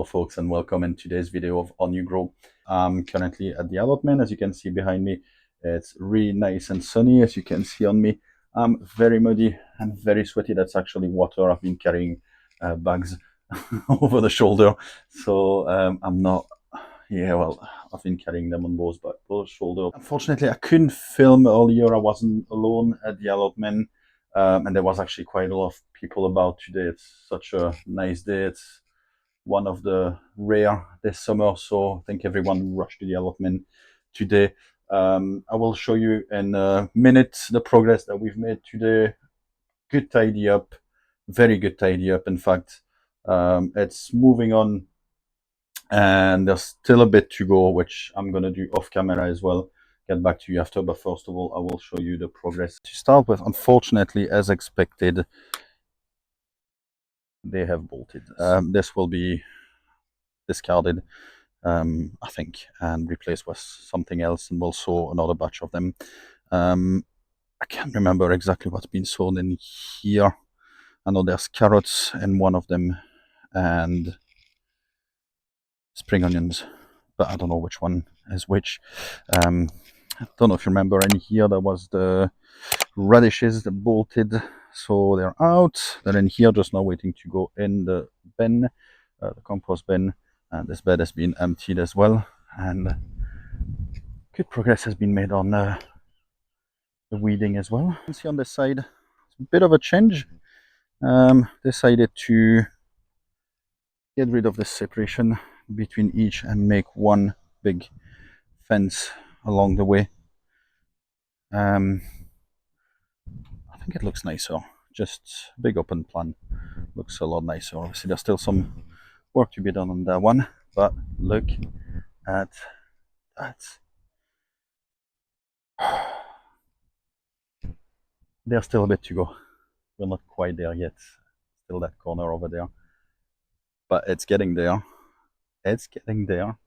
folks, and welcome in today's video of On You Grow. I'm currently at the Allotment. As you can see behind me, it's really nice and sunny. As you can see on me, I'm very muddy and very sweaty. That's actually water. I've been carrying bags over the shoulder, so I'm not. Yeah, well, I've been carrying them on both shoulders. Unfortunately, I couldn't film earlier. I wasn't alone at the Allotment, and there was actually quite a lot of people about today. It's such a nice day. It's one of the rare this summer, so I think everyone rushed to the Allotment today. I will show you in a minute the progress that we've made today. Good tidy up, very good tidy up. In fact, it's moving on, and there's still a bit to go, which I'm gonna do off camera as well. Get back to you after, but first of all, I will show you the progress. To start with, unfortunately, as expected, they have bolted. This will be discarded, I think, and replaced with something else, and we'll sow another batch of them. I can't remember exactly what's been sown in here. I know there's carrots in one of them and spring onions, but I don't know which one is which. I don't know if you remember in here there was the radishes that bolted, so they're out. They're in here just now waiting to go in the bin, the compost bin, and this bed has been emptied as well, and good progress has been made on the weeding as well. You can see on this side it's a bit of a change. Decided to get rid of the separation between each and make one big fence along the way. I think it looks nicer. Just big open plan looks a lot nicer. Obviously there's still some work to be done on that one, but look at that. There's still a bit to go. We're not quite there yet. Still that corner over there, but it's getting there. It's getting there.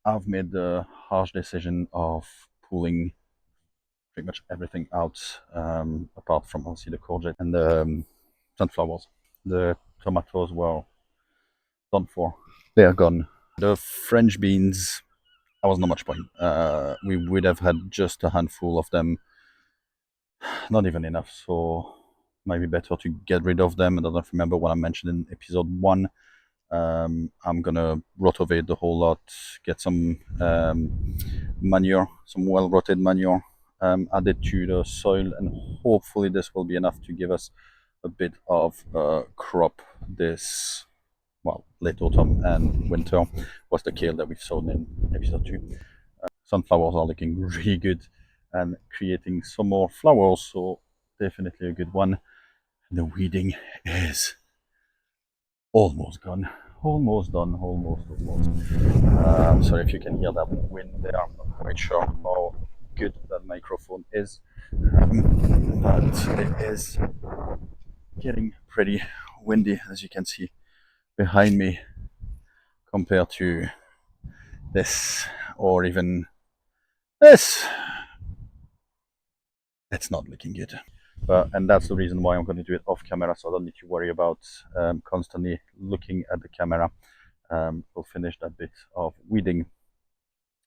I've made the harsh decision of pulling pretty much everything out, apart from obviously the courgette and the sunflowers. The tomatoes were done for. They are gone. The French beans, there was not much point. We would have had just a handful of them, not even enough, so might be better to get rid of them. And I don't remember what I mentioned in episode 1. I'm gonna rotovate the whole lot, get some manure, some well-rotted manure, added to the soil, and hopefully this will be enough to give us a bit of crop this, well, late autumn and winter. Was the kale that we've sown in episode 2. Sunflowers are looking really good and creating some more flowers, so definitely a good one. The weeding is almost gone, almost done, almost. Sorry if you can hear that wind there. I'm not quite sure how good that microphone is, but it is getting pretty windy, as you can see behind me, compared to this or even this. It's not looking good. And that's the reason why I'm going to do it off camera, so I don't need to worry about constantly looking at the camera. We'll finish that bit of weeding,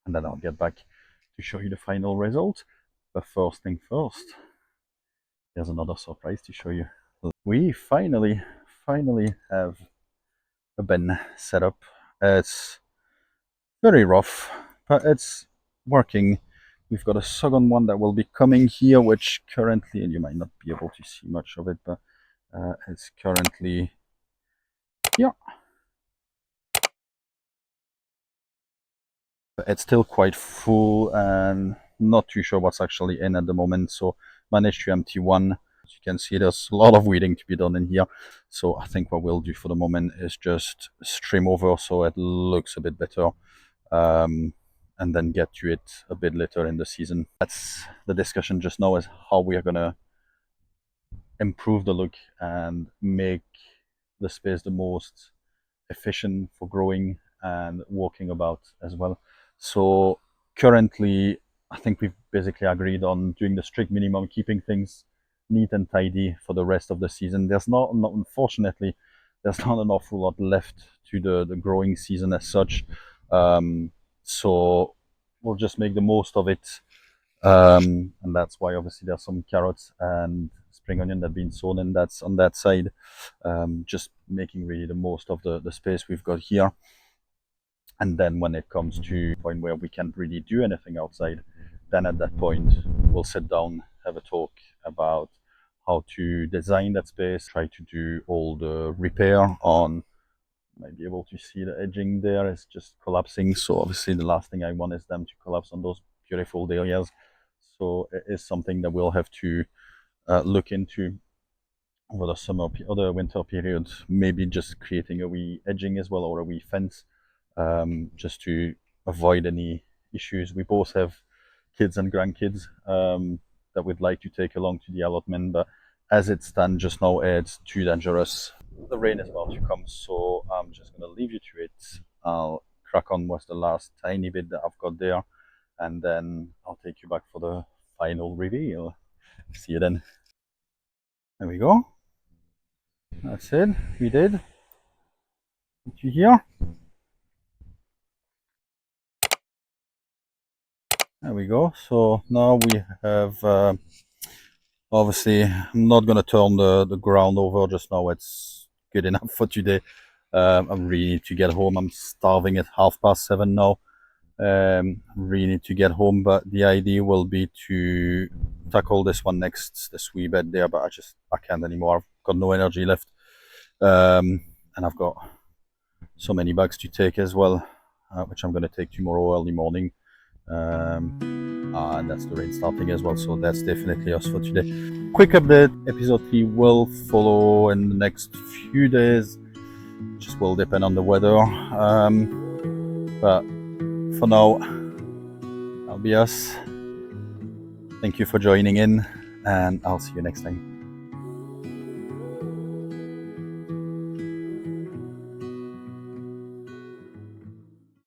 and then I'll get back to show you the final result. But first thing first, there's another surprise to show you. We finally have a bin set up. It's very rough, but it's working. We've got a second one that will be coming here, which currently, and you might not be able to see much of it, but it's currently here. But it's still quite full and not too sure what's actually in at the moment, so managed to empty one. As you can see, there's a lot of weeding to be done in here, so I think what we'll do for the moment is just stream over so it looks a bit better, and then get to it a bit later in the season. That's the discussion just now, is how we are gonna improve the look and make the space the most efficient for growing and walking about as well. So currently, I think we've basically agreed on doing the strict minimum, keeping things neat and tidy for the rest of the season. There's not unfortunately, there's not an awful lot left to the growing season as such. So we'll just make the most of it. And that's why obviously there's some carrots and spring onion that have been sown, and that's on that side. Just making really the most of the space we've got here. And then when it comes to a point where we can't really do anything outside, then at that point we'll sit down, have a talk about how to design that space, try to do all the repair on. Might be able to see the edging there is just collapsing, so obviously the last thing I want is them to collapse on those beautiful dahlias. So it is something that we'll have to look into over the summer or the winter period, maybe just creating a wee edging as well, or a wee fence, just to avoid any issues. We both have kids and grandkids that we'd like to take along to the allotment, but as it stands just now, it's too dangerous. The rain is about to come, so I'm just going to leave you to it. I'll crack on with the last tiny bit that I've got there, and then I'll take you back for the final reveal. See you then. There we go. That's it. We did. Did you hear? There we go. So now we have, obviously, I'm not going to turn the ground over just now. It's good enough for today. I really need to get home. I'm starving at 7:30 now. Really need to get home, but the idea will be to tackle this one next, this wee bed there, but I can't anymore. I've got no energy left. And I've got so many bags to take as well, which I'm going to take tomorrow early morning. And that's the rain starting as well, so that's definitely us for today. Quick update, episode 3 will follow in the next few days, just will depend on the weather, but for now that'll be us. Thank you for joining in, and I'll see you next time.